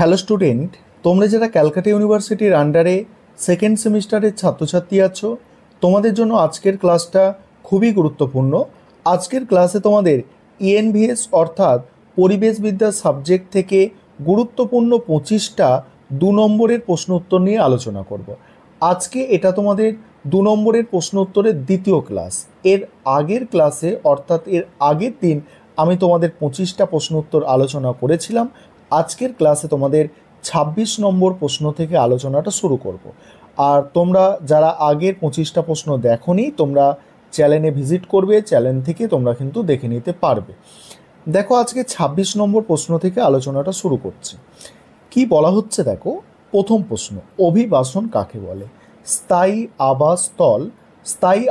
Hello student, তোমরা যারা ক্যালকাটা ইউনিভার্সিটির আন্ডারে সেকেন্ড সেমিস্টারের ছাত্রছাত্রী আছো, তোমাদের জন্য আজকের ক্লাসটা খুবই গুরুত্বপূর্ণ। আজকের ক্লাসে তোমাদের ইএনভিএস অর্থাৎ পরিবেশবিদ্যা সাবজেক্ট থেকে গুরুত্বপূর্ণ 25টা 2 নম্বরের প্রশ্ন উত্তর নিয়ে আলোচনা করব। আজকে এটা তোমাদের 2 নম্বরের প্রশ্ন উত্তরের দ্বিতীয় ক্লাস। এর আগের ক্লাসে অর্থাৎ এর আগের দিন আমি তোমাদের 25টা প্রশ্ন উত্তর আলোচনা করেছিলাম। আজকের ক্লাসে তোমাদের 26 নম্বর প্রশ্ন থেকে আলোচনাটা শুরু করব। আর তোমরা যারা আগের 25টা প্রশ্ন দেখোনি, তোমরা চ্যানেলে ভিজিট করবে, চ্যানেল থেকে তোমরা কিন্তু দেখে নিতে পারবে। দেখো, আজকে 26 নম্বর প্রশ্ন থেকে আলোচনাটা শুরু করছি। কি বলা হচ্ছে দেখো, প্রথম প্রশ্ন, অভিবাসন কাকে বলে? স্থায়ী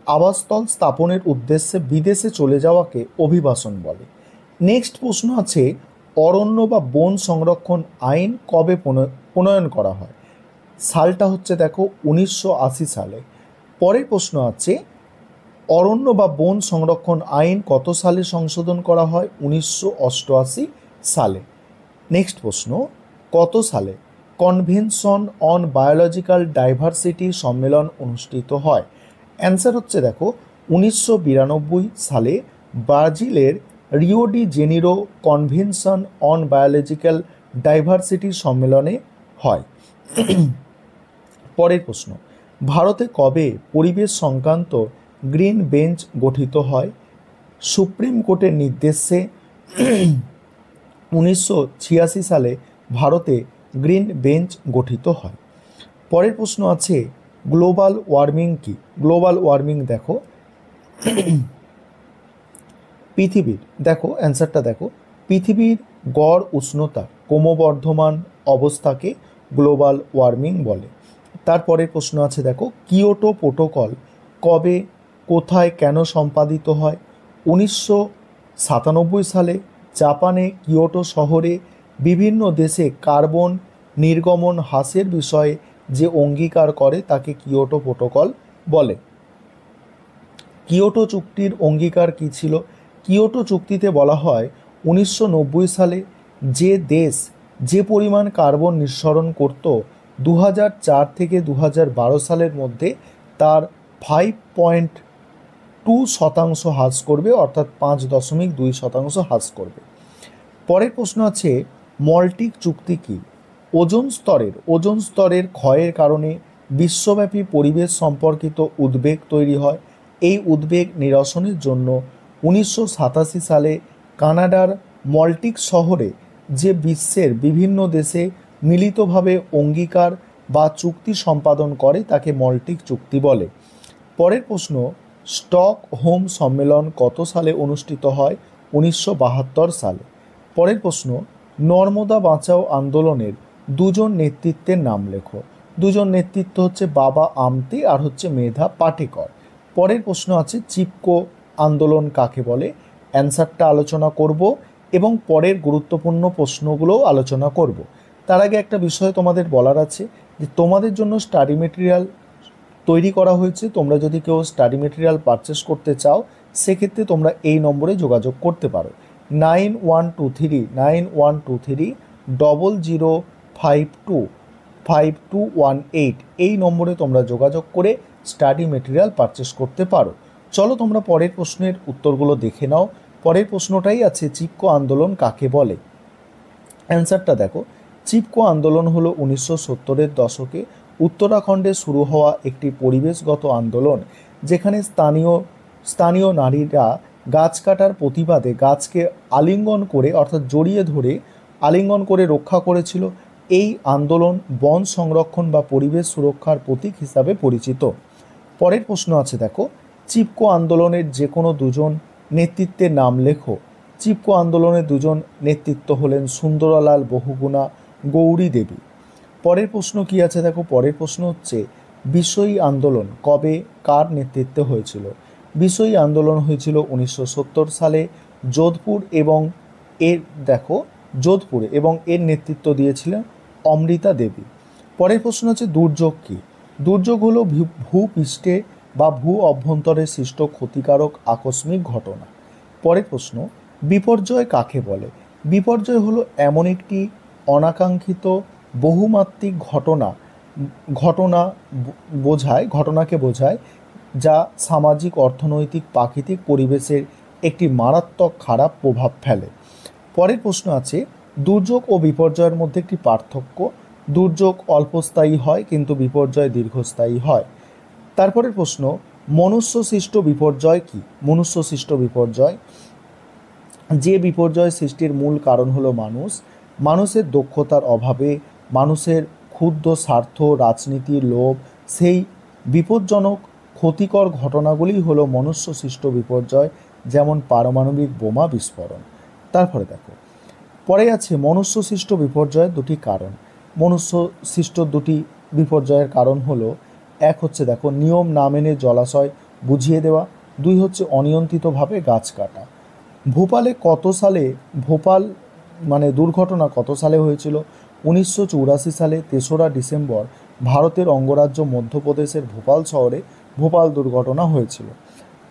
আবাসস্থল স্থাপনের উদ্দেশ্যে বিদেশে চলে যাওয়াকে অভিবাসন বলে। নেক্সট প্রশ্ন আছে, অরণ্য বা বন সংরক্ষণ আইন কবে প্রণয়ন করা হয়? সালটা হচ্ছে দেখো 1980 সালে। পরের প্রশ্ন আছে, অরণ্য বা বন সংরক্ষণ আইন কত সালে সংশোধন করা হয়? 1988 সালে। নেক্সট প্রশ্ন, কত সালে কনভেনশন অন বায়োলজিক্যাল ডাইভার্সিটি সম্মেলন অনুষ্ঠিত হয়? অ্যান্সার হচ্ছে দেখো 1992 সালে ব্রাজিলের Rio de Janeiro convention on biological diversity সম্মেলনে হয়। পরের প্রশ্ন, ভারতে কবে পরিবেশ সংক্রান্ত গ্রিন বেঞ্চ গঠিত হয়? সুপ্রিম কোর্টের নির্দেশে 1986 সালে ভারতে গ্রিন বেঞ্চ গঠিত হয়। পরের প্রশ্ন আছে, গ্লোবাল ওয়ার্মিং কি? গ্লোবাল ওয়ার্মিং দেখো পৃথিবীর, দেখো অ্যান্সারটা দেখো, পৃথিবীর গড় উষ্ণতা ক্রমবর্ধমান অবস্থাকে গ্লোবাল ওয়ার্মিং বলে। তারপরের প্রশ্ন আছে দেখো, কিয়োটো প্রোটোকল কবে, কোথায়, কেন সম্পাদিত হয়? 1997 সালে জাপানে কিয়োটো শহরে বিভিন্ন দেশে কার্বন নির্গমন হ্রাসের বিষয়ে যে অঙ্গীকার করে তাকে কিয়োটো প্রোটোকল বলে। কিয়োটো চুক্তির অঙ্গীকার কী ছিল? কিয়োটো চুক্তিতে বলা হয় 1990 সালে যে দেশ যে পরিমাণ কার্বন নিঃসরণ করত 2004 থেকে 2012 সালের মধ্যে তার 5.2% হ্রাস করবে, অর্থাৎ 5.2% হ্রাস করবে। পরের প্রশ্ন আছে, মল্টিক চুক্তি কী? ওজোন স্তরের ক্ষয়ের কারণে বিশ্বব্যাপী পরিবেশ সম্পর্কিত উদ্বেগ তৈরি হয়। এই উদ্বেগ নিরসনের জন্য 1987 সালে কানাডার মল্টিক শহরে যে বিশ্বের বিভিন্ন দেশে মিলিতভাবে অঙ্গীকার বা চুক্তি সম্পাদন করে তাকে মল্টিক চুক্তি বলে। পরের প্রশ্ন, স্টকহোম সম্মেলন কত সালে অনুষ্ঠিত হয়? 1972 সালে। পরের প্রশ্ন, নর্মদা বাঁচাও আন্দোলনের দুজন নেতৃত্বের নাম লেখো। দুজন নেতৃত্ব হচ্ছে বাবা আমতে আর হচ্ছে মেধা পাটেকর। পরের প্রশ্ন আছে, চিপকো আন্দোলন কাকে বলে? অ্যান্সারটা আলোচনা করব এবং পরের গুরুত্বপূর্ণ প্রশ্নগুলোও আলোচনা করব। তার আগে একটা বিষয় তোমাদের বলার আছে যে তোমাদের জন্য স্টাডি মেটেরিয়াল তৈরি করা হয়েছে। তোমরা যদি কেউ স্টাডি মেটেরিয়াল পারচেস করতে চাও সেক্ষেত্রে তোমরা এই নম্বরে যোগাযোগ করতে পারো, 9123005218। এই নম্বরে তোমরা যোগাযোগ করে স্টাডি মেটেরিয়াল পারচেস করতে পারো। চলো তোমরা পরের প্রশ্নের উত্তরগুলো দেখে নাও। পরের প্রশ্নটাই আছে, চিপকো আন্দোলন কাকে বলে? অ্যান্সারটা দেখো, চিপকো আন্দোলন হলো 1970-এর দশকে উত্তরাখণ্ডে শুরু হওয়া একটি পরিবেশগত আন্দোলন, যেখানে স্থানীয় নারীরা গাছ কাটার প্রতিবাদে গাছকে আলিঙ্গন করে অর্থাৎ জড়িয়ে ধরে আলিঙ্গন করে রক্ষা করেছিল। এই আন্দোলন বন সংরক্ষণ বা পরিবেশ সুরক্ষার প্রতীক হিসাবে পরিচিত। পরের প্রশ্ন আছে দেখো, চিপকো আন্দোলনের যে কোনো দুজন নেতৃত্বের নাম লেখো। চিপকো আন্দোলনের দুজন নেতৃত্ব হলেন সুন্দরলাল বহুগুণা, গৌরী দেবী। পরের প্রশ্ন কি আছে দেখো, পরের প্রশ্ন হচ্ছে, বিসয়ী আন্দোলন কবে কার নেতৃত্বে হয়েছিল? বিসয়ী আন্দোলন হয়েছিল 1970 সালে যোধপুরে এবং এর নেতৃত্ব দিয়েছিলেন অমৃতা দেবী। পরের প্রশ্ন হচ্ছে, দুর্যোগ কী? দুর্যোগ হলো ভূপৃষ্ঠে বা ভূ অভ্যন্তরে সৃষ্ট ক্ষতিকারক আকস্মিক ঘটনা। পরের প্রশ্ন, বিপর্যয় কাকে বলে? বিপর্যয় হলো এমন একটি অনাকাঙ্ক্ষিত বহুমাত্রিক ঘটনাকে বোঝায় যা সামাজিক, অর্থনৈতিক, প্রাকৃতিক পরিবেশের একটি মারাত্মক খারাপ প্রভাব ফেলে। পরের প্রশ্ন আছে, দুর্যোগ ও বিপর্যয়ের মধ্যে একটি পার্থক্য। দুর্যোগ অল্পস্থায়ী হয় কিন্তু বিপর্যয় দীর্ঘস্থায়ী হয়। তারপরের প্রশ্ন, মনুষ্যসৃষ্ট বিপর্যয় কি? মনুষ্যসৃষ্ট বিপর্যয়, যে বিপর্যয় সৃষ্টির মূল কারণ হলো মানুষের দক্ষতার অভাবে, মানুষের ক্ষুদ্র স্বার্থ, রাজনীতির লোভ, সেই বিপজ্জনক ক্ষতিকর ঘটনাগুলি হলো মনুষ্যসৃষ্ট বিপর্যয়, যেমন পারমাণবিক বোমা বিস্ফোরণ। তারপরে দেখো, পরে আছে মনুষ্যসৃষ্ট বিপর্যয়ের দুটি কারণ। মনুষ্যসৃষ্ট দুটি বিপর্যয়ের কারণ হলো, এক হচ্ছে দেখো নিয়ম না মেনে জলাশয় বুঝিয়ে দেওয়া, দুই হচ্ছে অনিয়ন্ত্রিতভাবে গাছ কাটা। ভোপাল দুর্ঘটনা কত সালে হয়েছিল? 1984 সালে 3রা ডিসেম্বর ভারতের অঙ্গরাজ্য মধ্যপ্রদেশের ভোপাল শহরে ভোপাল দুর্ঘটনা হয়েছিল।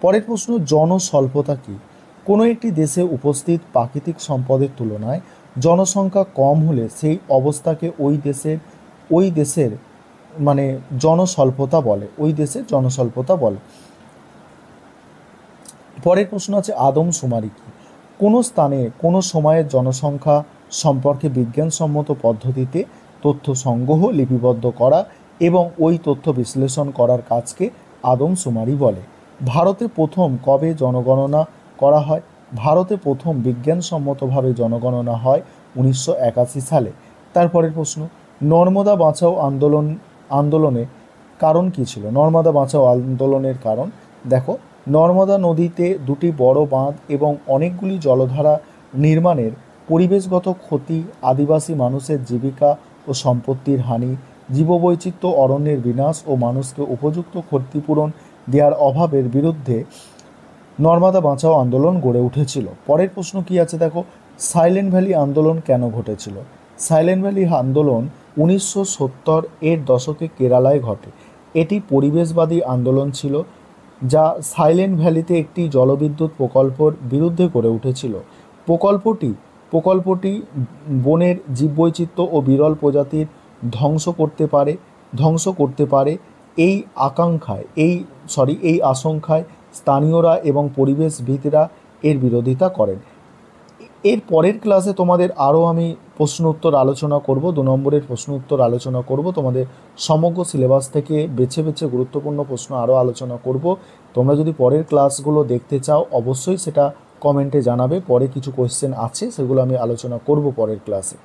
পরের প্রশ্ন, জনস্বল্পতা কী? কোনো একটি দেশে উপস্থিত প্রাকৃতিক সম্পদের তুলনায় জনসংখ্যা কম হলে সেই অবস্থাকে ওই দেশের জনস্বল্পতা বলে। পরের প্রশ্ন আছে, আদমশুমারি কী? কোনো স্থানে কোনো সময়ের জনসংখ্যা সম্পর্কে বিজ্ঞানসম্মত পদ্ধতিতে তথ্য সংগ্রহ, লিপিবদ্ধ করা এবং ওই তথ্য বিশ্লেষণ করার কাজকে আদমশুমারি বলে। ভারতে প্রথম কবে জনগণনা করা হয়? ভারতে প্রথম বিজ্ঞানসম্মতভাবে জনগণনা হয় 1981 সালে। তারপরের প্রশ্ন, নর্মদা বাঁচাও আন্দোলনের কারণ কী ছিল? নর্মদা বাঁচাও আন্দোলনের কারণ দেখো, নর্মদা নদীতে দুটি বড় বাঁধ এবং অনেকগুলি জলধারা নির্মাণের পরিবেশগত ক্ষতি, আদিবাসী মানুষের জীবিকা ও সম্পত্তির হানি, জীববৈচিত্র্য, অরণ্যের বিনাশ ও মানুষকে উপযুক্ত ক্ষতিপূরণ দেওয়ার অভাবের বিরুদ্ধে নর্মদা বাঁচাও আন্দোলন গড়ে উঠেছিল। পরের প্রশ্ন কি আছে দেখো, সাইলেন্ট ভ্যালি আন্দোলন কেন ঘটেছিল? সাইলেন্ট ভ্যালি আন্দোলন 1970 এর দশকে কেরালায় ঘটে। এটি পরিবেশবাদী আন্দোলন ছিল যা সাইলেন্ট ভ্যালিতে একটি জলবিদ্যুৎ প্রকল্পের বিরুদ্ধে গড়ে উঠেছিল। প্রকল্পটি বনের জীববৈচিত্র্য ও বিরল প্রজাতির ধ্বংস করতে পারে এই আশঙ্কায় স্থানীয়রা এবং পরিবেশবিদরা এর বিরোধিতা করেন। এর পরের ক্লাসে তোমাদের আরও আমি প্রশ্ন উত্তর আলোচনা করব, 2 নম্বরের প্রশ্ন উত্তর আলোচনা করব, তোমাদের সমগ্র সিলেবাস থেকে বেছে বেছে গুরুত্বপূর্ণ প্রশ্ন আরও আলোচনা করব। তোমরা যদি পরের ক্লাসগুলো দেখতে চাও অবশ্যই সেটা কমেন্টে জানাবে। পরে কিছু কোয়েশ্চেন আছে, সেগুলো আমি আলোচনা করব পরের ক্লাসে।